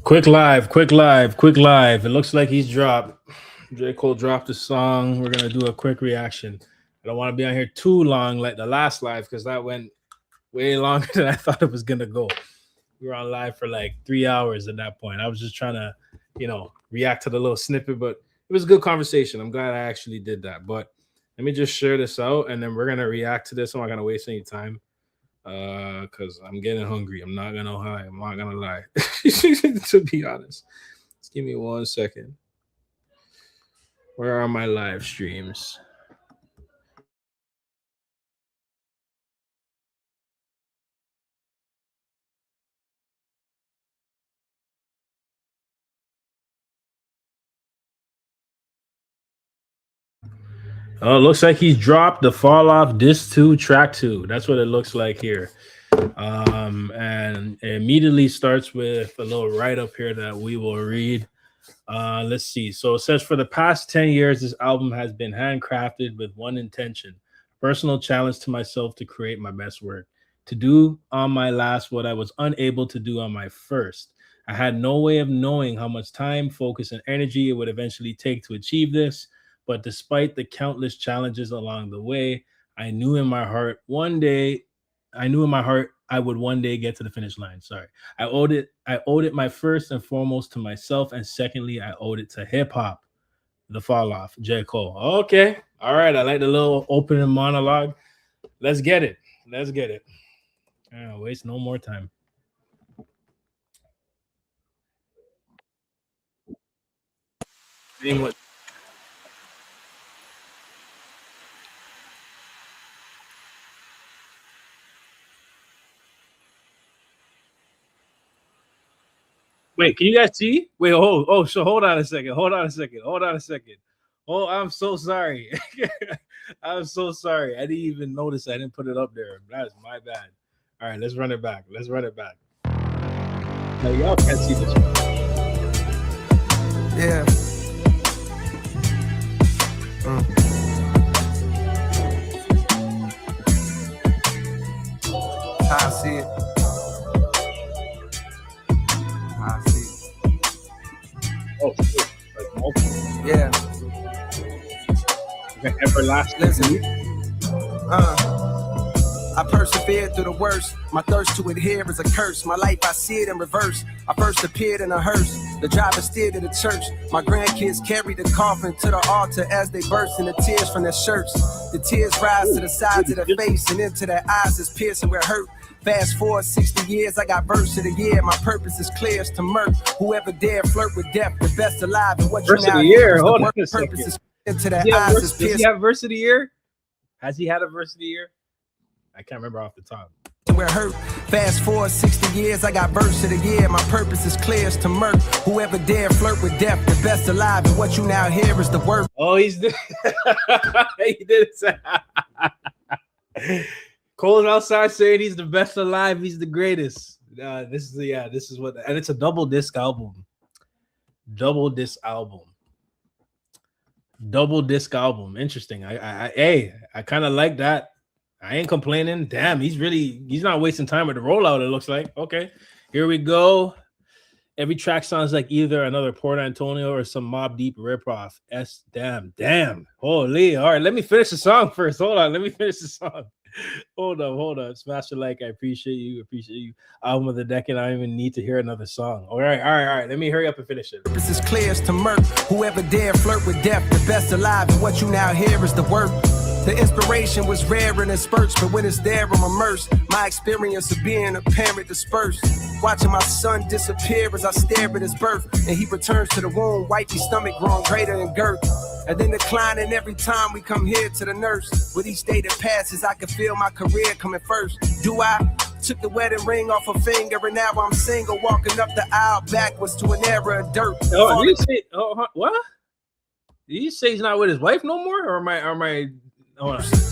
Quick live, quick live, quick live. It looks like he's dropped. J. Cole dropped the song. We're gonna do a quick reaction. I don't want to be on here too long like the last live because that went way longer than I thought it was gonna go. We were on live for like 3 hours at that point. I was just trying to, react to the little snippet, but it was a good conversation. I'm glad I actually did that. But let me just share this out and then we're gonna react to this. I'm not gonna waste any time. Because I'm getting hungry. I'm not gonna lie. I'm not gonna lie. To be honest, just give me 1 second. Where are my live streams? Oh, it looks like he's dropped the Fall Off Disc 2 Track 2. That's what it looks like here. And it immediately starts with a little write-up here that we will read. Let's see. So it says, for the past 10 years, this album has been handcrafted with one intention, personal challenge to myself to create my best work, to do on my last what I was unable to do on my first. I had no way of knowing how much time, focus, and energy it would eventually take to achieve this. But despite the countless challenges along the way, I knew in my heart I would one day get to the finish line. Sorry. I owed it my first and foremost to myself. And secondly, I owed it to hip hop. The Fall Off, J. Cole. Okay. All right. I like the little opening monologue. Let's get it. Let's get it. Waste no more time. What? Wait, can you guys see? Wait, so hold on a second. Hold on a second. Hold on a second. Oh, I'm so sorry. I'm so sorry. I didn't even notice I didn't put it up there. That's my bad. All right, let's run it back. Let's run it back. No, y'all can't see this one. Yeah. How I see it. How I see it. Oh, shit. Like multiple. Yeah. Like everlasting. Listen. I persevered through the worst. My thirst to adhere is a curse. My life, I see it in reverse. I first appeared in a hearse. The driver steered to the church. My grandkids carried the coffin to the altar as they burst into tears from their shirts. The tears rise to the sides of their face and into their eyes is piercing where hurt. Fast forward 60 years, I got verse of the year. My purpose is clear as to murk. Whoever dare flirt with death, the best alive. And what Verse you of now the year. hear is the Hold on work a second. purpose is into their eyes is Does he piercing. have verse of the year? Has he had a verse of the year? I can't remember off the top. Where hurt. Fast forward 60 years, I got verse of the year. My purpose is clear as to murk. Whoever dare flirt with death, the best alive. And what you now hear is the word. Oh, he did it. Cole's outside saying he's the best alive. He's the greatest. This is what, and it's a double disc album. Double disc album. Interesting. I kind of like that. I ain't complaining. Damn, he's not wasting time with the rollout. It looks like. Okay, here we go. Every track sounds like either another Port Antonio or some Mobb Deep ripoff. Damn. Holy. All right, let me finish the song first. Hold on. Let me finish the song. Hold up. Smash the like. I appreciate you. Album of the decade. I don't even need to hear another song. All right. Let me hurry up and finish it. Purpose is clear as to murk. Whoever dare flirt with death, the best alive. And what you now hear is the work. The inspiration was rare and in spurts, but when it's there, I'm immersed. My experience of being a parent dispersed. Watching my son disappear as I stare at his birth. And he returns to the womb, wifey stomach growing greater in girth. And then declining every time we come here to the nurse. With each day that passes, I can feel my career coming first. Do I? Took the wedding ring off her finger and now I'm single, walking up the aisle backwards to an era of dirt. What? Did you say he's not with his wife no more? Or am I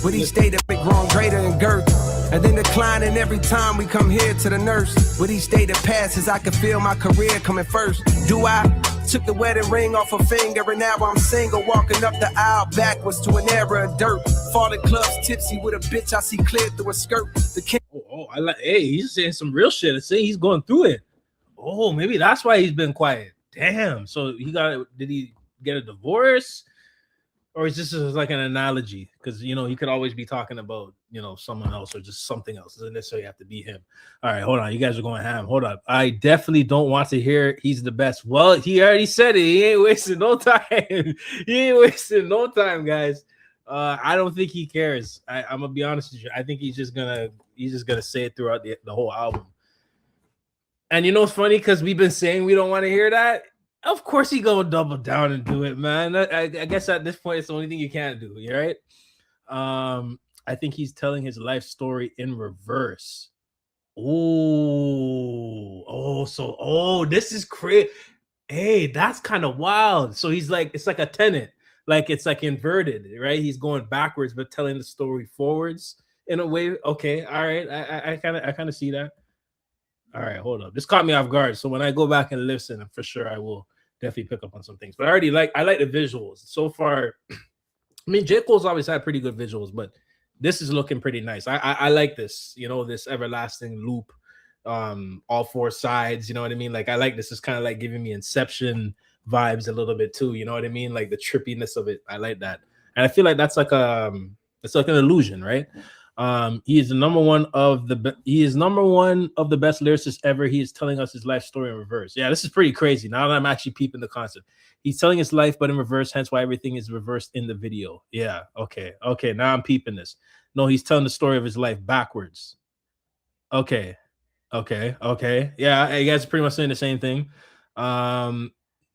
with each day that been growing greater in girth. And then declining every time we come here to the nurse. With each day that passes, I can feel my career coming first. Do I? Took the wedding ring off her finger and now I'm single, walking up the aisle backwards to an era of dirt. Falling clubs tipsy with a bitch I see clear through a skirt. The king. I like. Hey, he's saying some real shit. I say he's going through it. Oh, maybe that's why he's been quiet. Damn. So did he get a divorce? Or is this just like an analogy? Because he could always be talking about someone else or just something else. It doesn't necessarily have to be him. All right, hold on. You guys are going ham. Hold up. I definitely don't want to hear he's the best. Well, he already said it. He ain't wasting no time. He ain't wasting no time, guys. I don't think he cares. I'm gonna be honest with you. I think he's just gonna say it throughout the whole album. And it's funny because we've been saying we don't want to hear that. Of course he gonna double down and do it, man. I guess at this point it's the only thing you can't do. You right? I think he's telling his life story in reverse. This is crazy. Hey, that's kind of wild. So he's like, it's like a Tenet, like it's like inverted, right? He's going backwards but telling the story forwards in a way. Okay, all right. I kind of see that. All right, hold up. This caught me off guard. So when I go back and listen, for sure I will definitely pick up on some things. But I like the visuals so far. I mean, J. Cole's always had pretty good visuals, but this is looking pretty nice. I like this, this everlasting loop, all four sides. You know what I mean? Like I like this. It's kind of like giving me Inception vibes a little bit too. You know what I mean? Like the trippiness of it. I like that, and I feel like that's like it's like an illusion, right? He is number one of the best lyricists ever. He is telling us his life story in reverse. Yeah, this is pretty crazy. Now that I'm actually peeping the concept, he's telling his life but in reverse, hence why everything is reversed in the video. Yeah, okay, now I'm peeping this. No, he's telling the story of his life backwards. Okay, yeah, you guys are pretty much saying the same thing.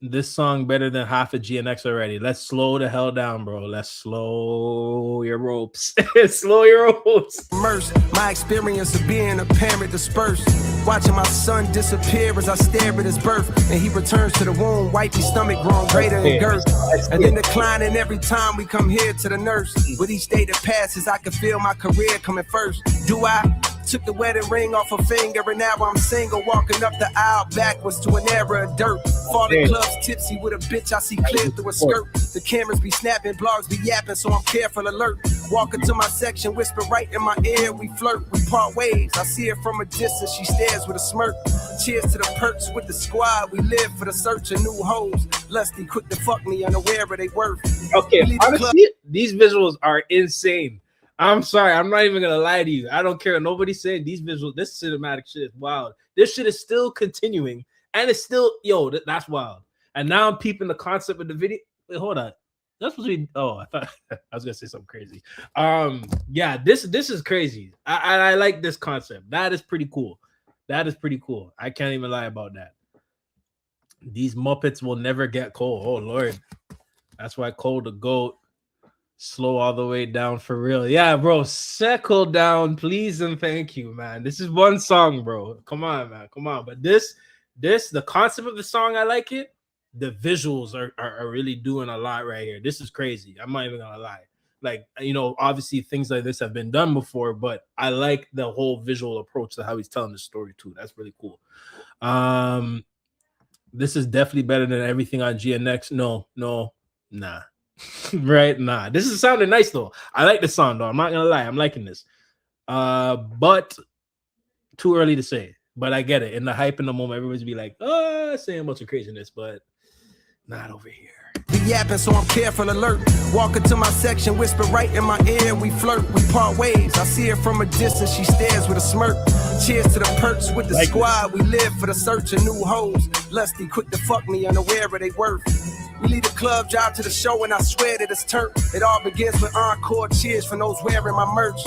This song better than half of GNX already. Let's slow the hell down, bro. Let's slow your ropes. Slow your ropes. My experience of being a parent dispersed. Watching my son disappear as I stare at his birth. And he returns to the womb, wifey stomach grown greater in girth. And then declining every time we come here to the nurse. With each day that passes, I can feel my career coming first. Do I? Took the wedding ring off her finger and now I'm single, walking up the aisle backwards to an era of dirt. Falling clubs tipsy with a bitch I see clear through a skirt. The cameras be snapping, blogs be yapping, so I'm careful alert. Walking to my section, whisper right in my ear, we flirt, we part ways. I see her from a distance, she stares with a smirk. Cheers to the perks with the squad, we live for the search of new hoes. Lusty, quick to fuck me, unaware of they worth. Okay, honestly, these visuals are insane. I'm sorry, I'm not even gonna lie to you. I don't care what nobody's saying. These visuals, this cinematic shit is wild. This shit is still continuing, and it's still that's wild. And now I'm peeping the concept of the video. Wait, hold on. That's supposed to be. Oh, I thought I was gonna say something crazy. Yeah, this is crazy. I like this concept. That is pretty cool. I can't even lie about that. These Muppets will never get Cole. Oh Lord, that's why Cole the GOAT. Slow all the way down for real. Yeah, bro. Settle down, please and thank you, man. This is one song, bro. Come on, man. Come on. But this, the concept of the song, I like it. The visuals are really doing a lot right here. This is crazy. I'm not even gonna lie. Like, obviously things like this have been done before, but I like the whole visual approach to how he's telling the story too. That's really cool. This is definitely better than everything on GNX. No, nah. Right, nah. This is sounding nice though. I like the song though. I'm not gonna lie. I'm liking this. But too early to say. But I get it. In the hype in the moment, everybody's be like, saying a bunch of craziness, but not over here. Be yapping, so I'm careful alert. Walking to my section, whisper right in my ear, we flirt, we part ways. I see her from a distance, she stares with a smirk. Cheers to the perks with the squad, we live for the search of new hoes. Lusty, quick to fuck me, unaware of they worth. We leave the club, drive to the show, and I swear that it's turf. It all begins with encore cheers for those wearing my merch.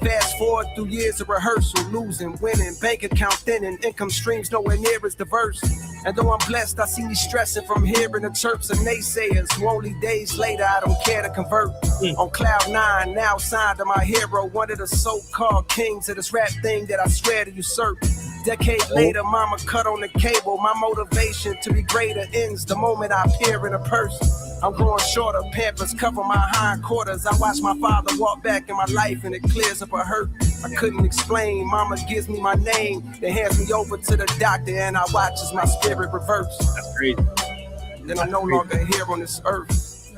Fast forward through years of rehearsal, losing, winning, bank account thinning, income streams nowhere near as diverse. And though I'm blessed, I see me stressing from hearing the chirps of naysayers who only days later I don't care to convert. On cloud nine, now signed to my hero, one of the so-called kings of this rap thing that I swear to usurp. Decade later, mama cut on the cable. My motivation to be greater ends the moment I appear in a purse. I'm growing shorter, Pampers cover my hindquarters. I watch my father walk back in my life and it clears up a hurt I couldn't explain. Mama gives me my name, then hands me over to the doctor and I watch as my spirit reverse. That's crazy. Then I'm no longer here on this earth.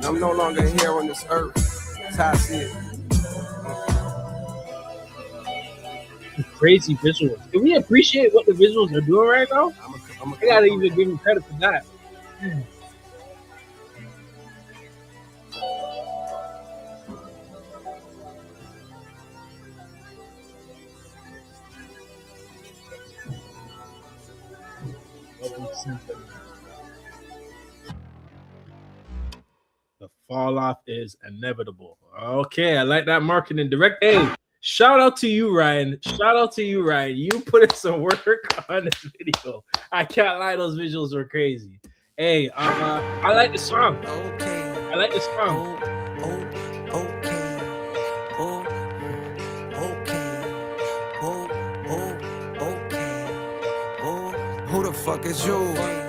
I'm no longer here on this earth. That's how I see it. Crazy visuals. Can we appreciate what the visuals are doing right now? I gotta even give him credit for that. The fall off is inevitable. Okay, I like that marketing direct. Hey, shout out to you, Ryan. Shout out to you, Ryan. You put in some work on this video. I can't lie, those visuals were crazy. Hey, I like the song. I like the song. Who the fuck is you?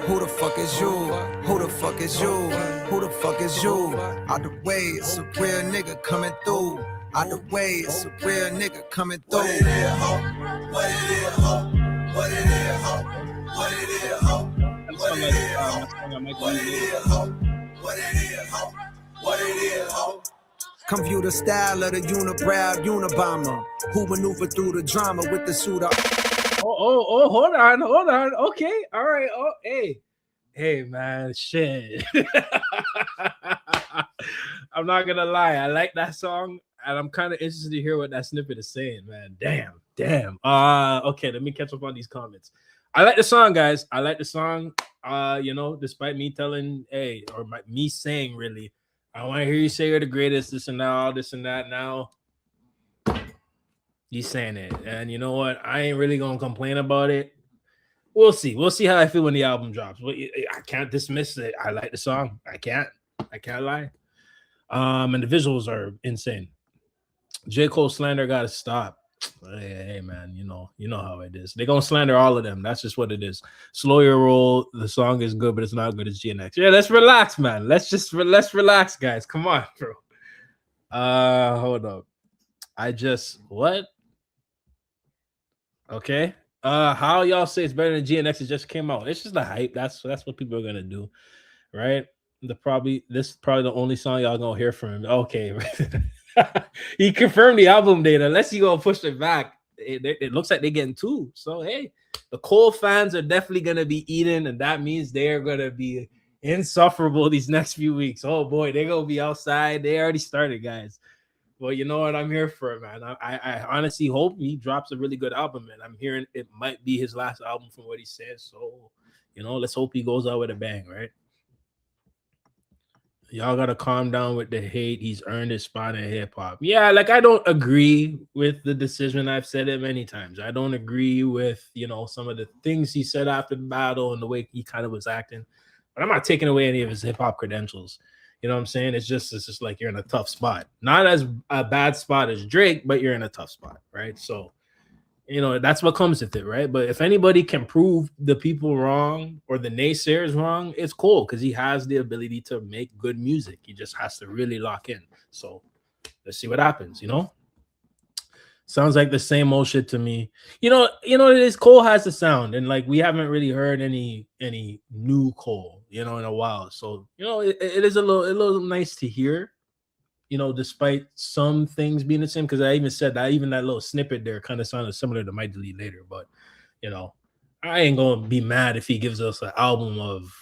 Who the fuck is you? Who the fuck is you? Who the fuck is you? Out the way, it's a real nigga coming through. Out the way, it's a real nigga coming through. What it is, ho? What it is, ho? What it is, ho? What it is, ho? What it is, ho? What it is, ho? What it is, ho? What it is, ho? Come view the style of the unibrow Unabomber who maneuver through the drama with the suit up. Oh, hold on. Okay, all right. Oh, hey, man, shit. I'm not gonna lie. I like that song, and I'm kind of interested to hear what that snippet is saying, man. Damn. Okay, let me catch up on these comments. I like the song, guys. I like the song. Despite me telling, me saying, really, I want to hear you say you're the greatest, this and that, all this and that. Now, he's saying it, and you know what? I ain't really gonna complain about it. We'll see how I feel when the album drops. But I can't dismiss it. I like the song. I can't lie. And the visuals are insane. J. Cole slander gotta stop. Hey man, you know how it is. They're gonna slander all of them. That's just what it is. Slow your roll. The song is good, but it's not good as GNX. Yeah, let's relax, man. Let's relax, guys. Come on, bro. Hold up. What? Okay. How y'all say it's better than GNX? It just came out. It's just the hype. That's what people are gonna do, right? This is probably the only song y'all gonna hear from him. Okay, he confirmed the album date. Unless you gonna push it back, it looks like they're getting two. So hey, the Cole fans are definitely gonna be eating, and that means they're gonna be insufferable these next few weeks. Oh boy, they're gonna be outside. They already started, guys. Well, you know what? I'm here for it, man. I honestly hope he drops a really good album, and I'm hearing it might be his last album from what he says. So, let's hope he goes out with a bang, right? Y'all gotta calm down with the hate. He's earned his spot in hip hop. Yeah, like I don't agree with the decision. I've said it many times. I don't agree with some of the things he said after the battle and the way he kind of was acting. But I'm not taking away any of his hip hop credentials. You know what I'm saying? It's just like you're in a tough spot. Not as a bad spot as Drake, but you're in a tough spot, right? So, that's what comes with it, right? But if anybody can prove the people wrong or the naysayers wrong, it's Cole because he has the ability to make good music. He just has to really lock in. So let's see what happens, Sounds like the same old shit to me. It is. Cole has the sound, and like we haven't really heard any new Cole, in a while. So it is a little nice to hear, despite some things being the same. Because I even said that that little snippet there kind of sounded similar to Might Delete Later, but I ain't gonna be mad if he gives us an album of.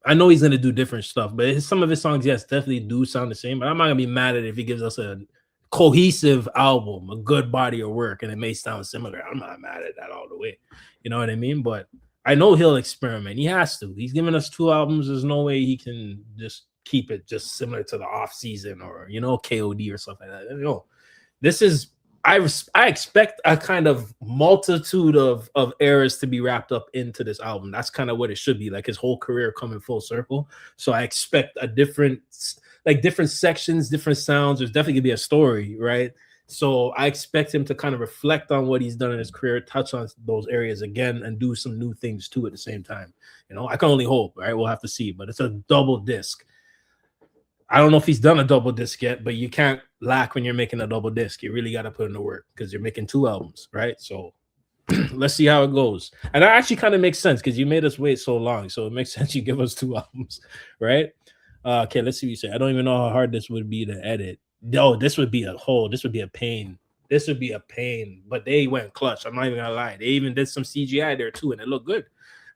I know he's gonna do different stuff, but some of his songs, yes, definitely do sound the same. But I'm not gonna be mad at it if he gives us a cohesive album, a good body of work, and it may sound similar. I'm not mad at that all the way. You know what I mean? But I know he'll experiment. He has to. He's given us 2 albums. There's no way he can just keep it just similar to the off season or KOD or something like that. This is I expect a kind of multitude of eras to be wrapped up into this album. That's kind of what it should be, like his whole career coming full circle. So I expect a different sections, different sounds. There's definitely gonna be a story, right? So I expect him to kind of reflect on what he's done in his career, touch on those areas again, and do some new things too at the same time. I can only hope, right? We'll have to see, but it's a double disc. I don't know if he's done a double disc yet, but you can't lack when you're making a double disc. You really got to put in the work because you're making 2 albums, right? So let's see how it goes. And that actually kind of makes sense because you made us wait so long. So it makes sense you give us 2 albums, right? Okay, let's see what you say. I don't even know how hard this would be to edit. No, this would be a pain. this would be a pain. But they went clutch. I'm not even gonna lie. They even did some CGI there too, and it looked good.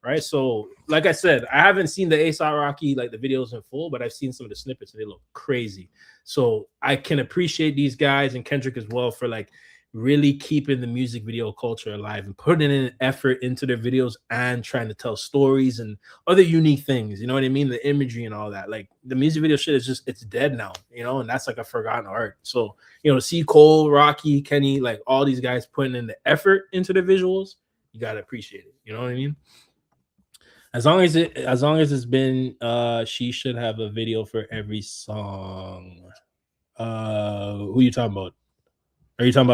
Right. So, like I said, I haven't seen the ASAP Rocky like the videos in full, but I've seen some of the snippets and they look crazy. So I can appreciate these guys and Kendrick as well for like really keeping the music video culture alive and putting in effort into their videos and trying to tell stories and other unique things. You know what I mean? The imagery and all that. Like the music video shit is just it's dead now, you know, and that's like a forgotten art. So, you know, see Cole, Rocky, Kenny, like all these guys putting in the effort into the visuals, you gotta appreciate it. You know what I mean? As long as it's been she should have a video for every song. Who you talking about? Are you talking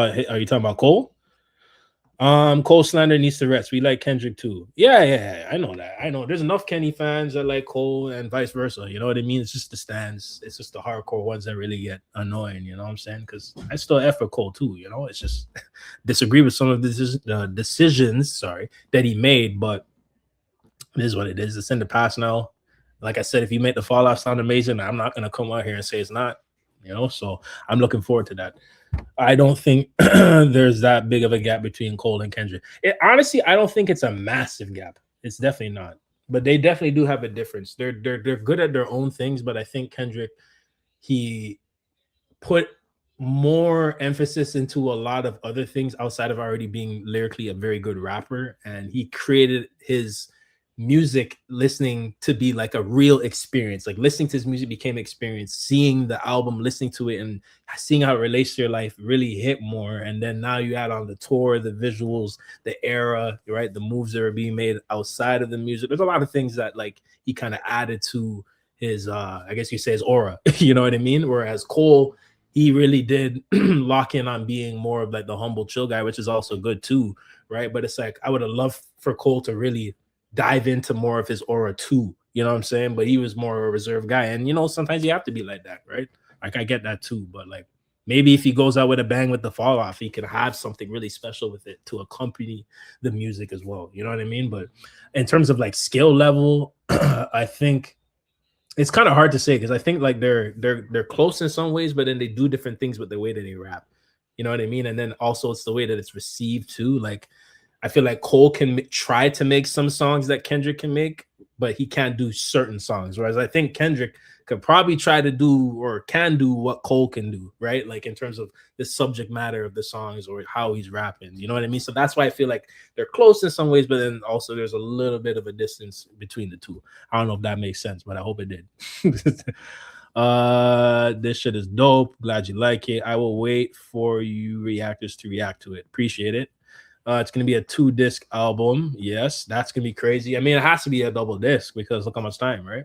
about Cole? Cole slander needs to rest. We like Kendrick too. Yeah, I know that. I know there's enough Kenny fans that like Cole and vice versa. You know what I mean? It's just the stands. It's just the hardcore ones that really get annoying. You know what I'm saying? Because I still F for Cole too. You know, it's just disagree with some of the decisions. Sorry, that he made, but it is what it is. It's in the past now. Like I said, if you make the Fallout sound amazing, I'm not gonna come out here and say it's not. You know, so I'm looking forward to that. I don't think there's that big of a gap between Cole and Kendrick. Honestly, I don't think it's a massive gap. It's definitely not. But they definitely do have a difference. They're good at their own things, but I think Kendrick, he put more emphasis into a lot of other things outside of already being lyrically a very good rapper, and he created his music listening to be like a real experience. Like listening to his music became experience. Seeing the album, listening to it, and seeing how it relates to your life really hit more. And then now you add on the tour, the visuals, the era, right? The moves that are being made outside of the music. There's a lot of things that like he kind of added to his I guess you say his aura. You know what I mean? Whereas Cole, he really did lock in on being more of like the humble chill guy, which is also good too, right? But it's like I would have loved for Cole to really dive into more of his aura too. You know what I'm saying? But he was more of a reserved guy. And you know, sometimes you have to be like that, right? Like I get that too. But like maybe if he goes out with a bang with the fall off, he could have something really special with it to accompany the music as well. You know what I mean? But in terms of like skill level, I think it's kind of hard to say because I think like they're close in some ways, but then they do different things with the way that they rap. You know what I mean? And then also it's the way that it's received too. Like I feel like Cole can try to make some songs that Kendrick can make, but he can't do certain songs. Whereas I think Kendrick could probably try to do or can do what Cole can do, right? Like in terms of the subject matter of the songs or how he's rapping. You know what I mean? So that's why I feel like they're close in some ways, but then also there's a little bit of a distance between the two. I don't know if that makes sense, but I hope it did. This shit is dope. Glad you like it. I will wait for you reactors to react to it. Appreciate it. It's going to be a 2-disc album. Yes, that's going to be crazy. I mean, it has to be a double disc because look how much time, right?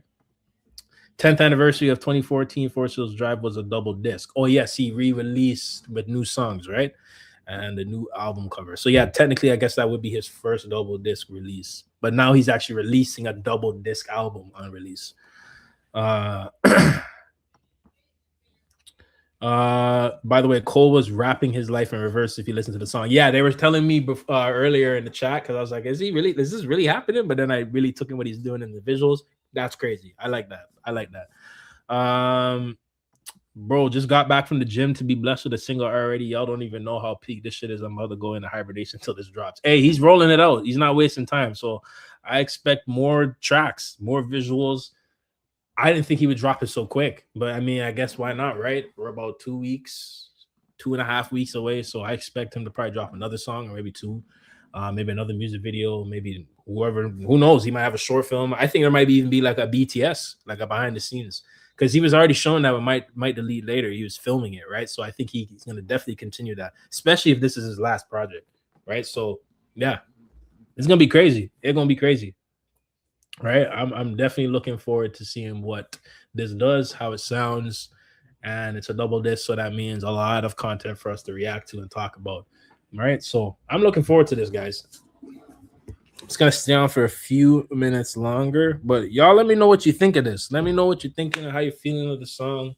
10th anniversary of 2014 Forest Hills Drive was a double disc. Oh, yes, he re-released with new songs, right? And the new album cover. So, yeah, technically, I guess that would be his first double disc release. But now he's actually releasing a double disc album on release. By the way, Cole was rapping his life in reverse if you listen to the song. Yeah, they were telling me earlier in the chat because I was like, is this really happening? But then I really took in what he's doing in the visuals. That's crazy. I like that. Bro, just got back from the gym to be blessed with a single already. Y'all don't even know how peak this shit is. I'm about to go into hibernation until this drops. Hey, he's rolling it out. He's not wasting time. So I expect more tracks, more visuals. I didn't think he would drop it so quick, but I mean, I guess why not, right? We're about 2.5 weeks away, so I expect him to probably drop another song or maybe two, maybe another music video, maybe who knows? He might have a short film. I think there might even be like a BTS, like a behind the scenes, because he was already showing that it might delete later. He was filming it, right? So I think he's going to definitely continue that, especially if this is his last project, right? So yeah, it's going to be crazy. It's going to be crazy. Right, I'm definitely looking forward to seeing what this does, how it sounds, and it's a double disc, so that means a lot of content for us to react to and talk about. All right, so I'm looking forward to this, guys. It's gonna stay on for a few minutes longer, but y'all let me know what you think of this. Let me know what you're thinking and how you're feeling of the song.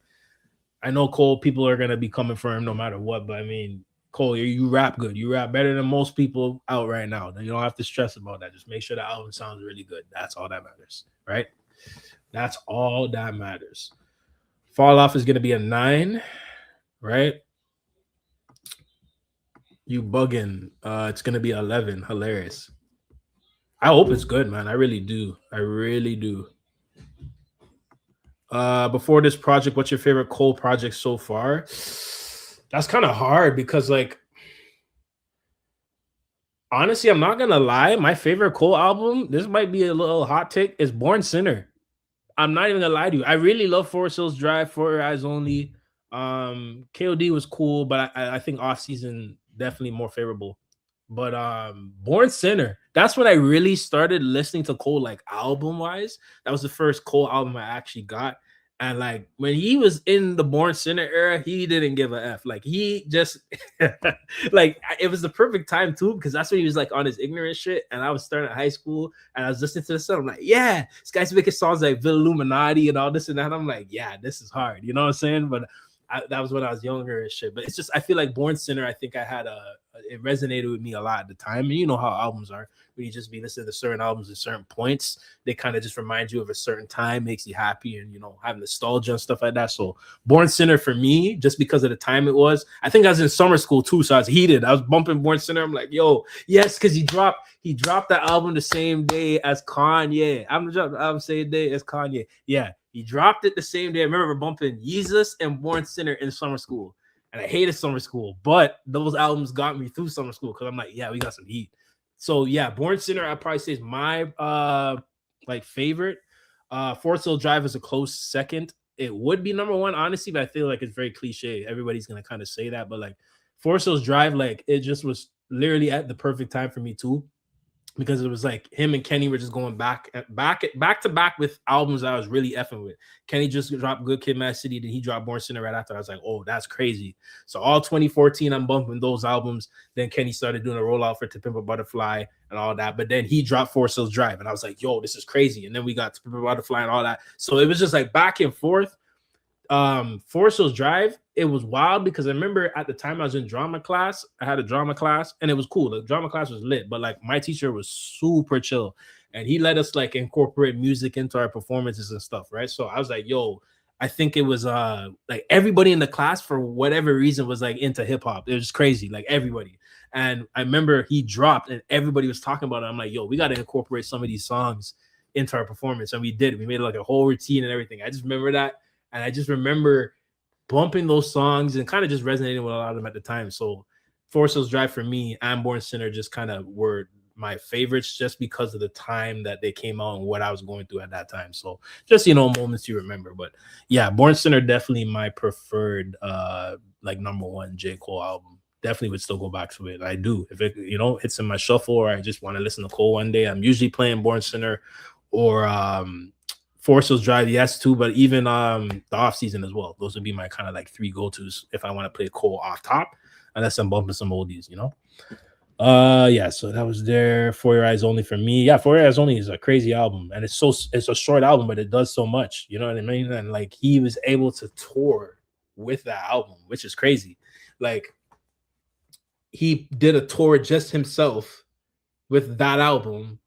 I know Cole, people are gonna be coming for him no matter what, but I mean, Cole, you rap good. You rap better than most people out right now. You don't have to stress about that. Just make sure the album sounds really good. That's all that matters, right? That's all that matters. Fall Off is going to be a 9, right? You bugging. It's gonna be 11. Hilarious. I hope it's good, man. I really do. I really do. Before this project, what's your favorite Cole project so far? That's kind of hard because, like, honestly, I'm not gonna lie. My favorite Cole album, this might be a little hot take, is Born Sinner. I'm not even gonna lie to you. I really love Forest Hills Drive, For Your Eyes Only. KOD was cool, but I think off season definitely more favorable. But Born Sinner, that's when I really started listening to Cole, like album wise. That was the first Cole album I actually got. And like when he was in the Born Sinner era, he didn't give a F. Like he just like it was the perfect time too, because that's when he was like on his ignorant shit. And I was starting at high school and I was listening to this stuff. I'm like, yeah, this guy's making songs like Vil Illuminati and all this and that. I'm like, yeah, this is hard. You know what I'm saying? But that was when I was younger and shit. But it's just I feel like Born Sinner, I think I had it resonated with me a lot at the time. And you know how albums are when you just be listening to certain albums at certain points, they kind of just remind you of a certain time, makes you happy, and you know, have nostalgia and stuff like that. So Born Sinner for me, just because of the time it was, I think I was in summer school too, so I was heated. I was bumping Born Sinner. I'm like, yo, yes, because he dropped that album the same day as Kanye. I'm saying day as Kanye. Yeah, he dropped it the same day. I remember bumping Yeezus and Born Sinner in summer school. And I hated summer school, but those albums got me through summer school because I'm like, yeah, we got some heat. So yeah, Born Sinner, I'd probably say is my like favorite. Forest Hill Drive is a close second. It would be number one, honestly, but I feel like it's very cliche. Everybody's gonna kind of say that, but like Forest Hills Drive, like it just was literally at the perfect time for me too, because it was like him and Kenny were just going back to back with albums that I was really effing with. Kenny just dropped Good Kid, Mad City, then he dropped Born Sinner right after. I was like, oh, that's crazy. So all 2014, I'm bumping those albums. Then Kenny started doing a rollout for To Pimp a Butterfly and all that. But then he dropped Forest Hills Drive, and I was like, yo, this is crazy. And then we got To Pimp a Butterfly and all that. So it was just like back and forth. Forest Hills Drive, it was wild because I remember at the time I was in drama class. I had a drama class and it was cool. The drama class was lit, but like my teacher was super chill and he let us like incorporate music into our performances and stuff, right? So I was like, yo, I think it was like everybody in the class for whatever reason was like into hip hop. It was crazy, like everybody. And I remember he dropped and everybody was talking about it. I'm like, yo, we got to incorporate some of these songs into our performance. And we did. We made like a whole routine and everything. I just remember that. And I just remember bumping those songs and kind of just resonating with a lot of them at the time. So Forest Hills Drive for me and Born Sinner just kind of were my favorites just because of the time that they came out and what I was going through at that time. So just, you know, moments you remember. But yeah, Born Sinner definitely my preferred like number one J. Cole album. Definitely would still go back to it. I do. If it, you know, it's in my shuffle or I just want to listen to Cole one day, I'm usually playing Born Sinner or Forest Hills Drive, yes, too, but even the off season as well. Those would be my kind of like three go-tos if I want to play Cole off top, unless I'm bumping some oldies, you know. Yeah, so that was there. For Your Eyes Only for me. Yeah, For Your Eyes Only is a crazy album, and it's a short album, but it does so much, you know what I mean? And like he was able to tour with that album, which is crazy. Like he did a tour just himself with that album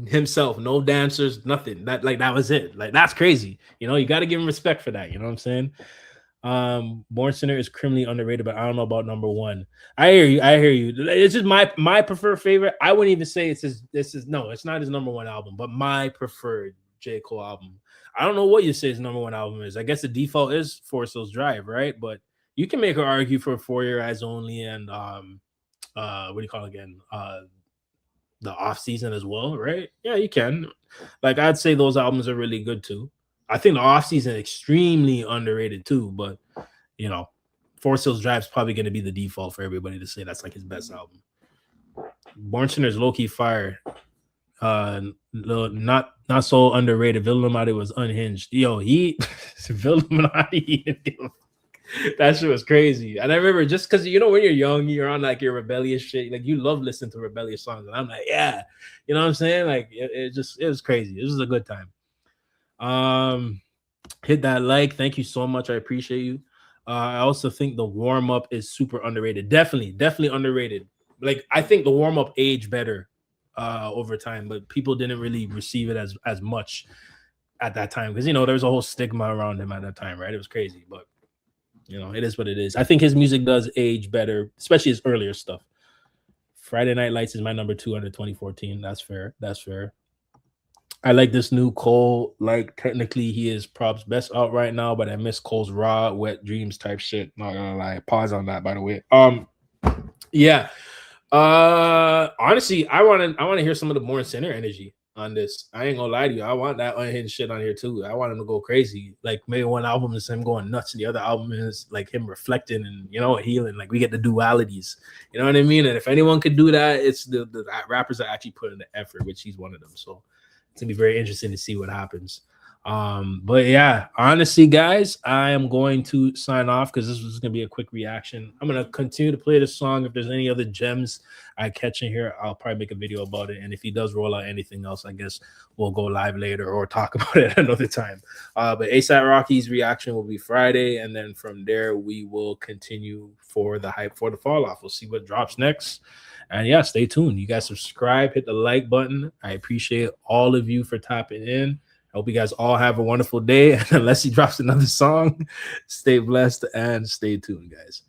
himself, no dancers, nothing. That was it. Like that's crazy. You know, you got to give him respect for that. You know what I'm saying? Born Sinner is criminally underrated, but I don't know about number one. I hear you. It's just my preferred favorite. I wouldn't even say it's it's not his number one album, but my preferred J. Cole album. I don't know what you say his number one album is. I guess the default is Forest Hills Drive, right? But you can make an argue for Your Eyes Only and what do you call it again? The off season as well, right? Yeah, you can. Like I'd say those albums are really good too. I think the off season extremely underrated too, but you know, Forest Hills Drive is probably going to be the default for everybody to say that's like his best album. Born Sinner is low key fire. Not so underrated. Vil Illuminati was unhinged. Yo, Vil Illuminati. That shit was crazy. And I remember just because you know when you're young, you're on like your rebellious shit. Like you love listening to rebellious songs. And I'm like, yeah, you know what I'm saying? Like it was crazy. It was a good time. Hit that like. Thank you so much. I appreciate you. I also think the warm-up is super underrated. Definitely underrated. Like I think the warm-up aged better over time, but people didn't really receive it as much at that time because you know there was a whole stigma around him at that time, right? It was crazy, but you know, it is what it is. I think his music does age better, especially his earlier stuff. Friday Night Lights is my number 2 under 2014. That's fair. That's fair. I like this new Cole. Like technically he is Prob's best out right now, but I miss Cole's raw wet dreams type shit. Not gonna lie. Pause on that, by the way. Yeah. Honestly, I want to hear some of the Born Sinner energy on this. I ain't gonna lie to you. I want that unhinged shit on here too. I want him to go crazy. Like maybe one album is him going nuts, and the other album is like him reflecting and healing. Like we get the dualities. You know what I mean? And if anyone could do that, it's the rappers that actually put in the effort, which he's one of them. So it's gonna be very interesting to see what happens. But yeah, honestly, guys, I am going to sign off because this was gonna be a quick reaction. I'm gonna continue to play the song. If there's any other gems I catch in here, I'll probably make a video about it. And if he does roll out anything else, I guess we'll go live later or talk about it another time. But ASAP Rocky's reaction will be Friday, and then from there we will continue for the hype for the fall off. We'll see what drops next. And yeah, stay tuned. You guys subscribe, hit the like button. I appreciate all of you for tapping in. I hope you guys all have a wonderful day. And unless he drops another song, stay blessed and stay tuned, guys.